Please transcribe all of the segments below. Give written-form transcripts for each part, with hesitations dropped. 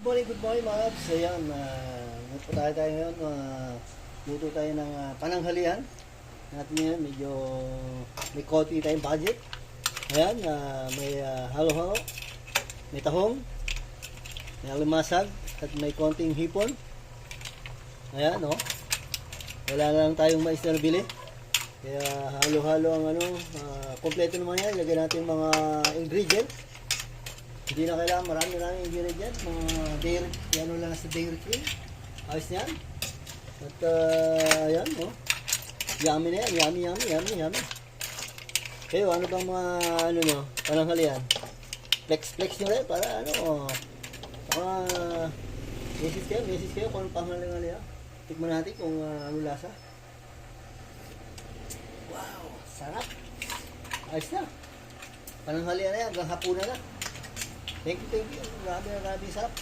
good morning mga kabs. Ayan, luto tayo ngayon. Luto tayo ng pananghalian. Natin yan, medyo may konti tayong budget. Ayan, may halo-halo, may tahong, may alimasag, at may konting hipon. Ayan, oh. Wala na lang tayong mais na nabili. Kaya halo-halo ang kompleto naman yan. Lagyan natin mga ingredients. Hindi na kailangan marami ingredients. Mga dairy, yan lang sa dairy cream. Ayos na yan. At ayan, oh. Yummy na yan. Yummy. Kayo, ano bang mga nyo, pananghalian? Flex nyo rin para message kayo kung anong pananghalian. Tikman natin kung ano lasa. Wow, sarap. Ayos na. Pananghalian na yan, hanggang hapunan na. Thank you. Grabe sarap.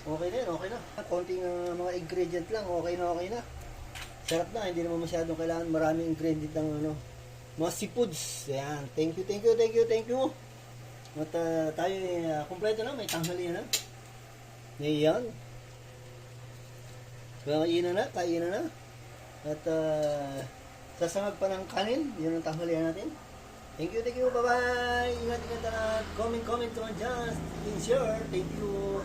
Okay na. Konting mga ingredient lang, okay na. Sarap na, hindi naman masyadong kailangan maraming ingredient ng mga seafoods. Ayan, thank you. At tayo kompleto na, may tanghalian na. Ayan. Kainan na. At sasangag pa ng kanin, yun ang tanghalian natin. Thank you, bye-bye. Ingat na. Comment to dyan. Share. Thank you.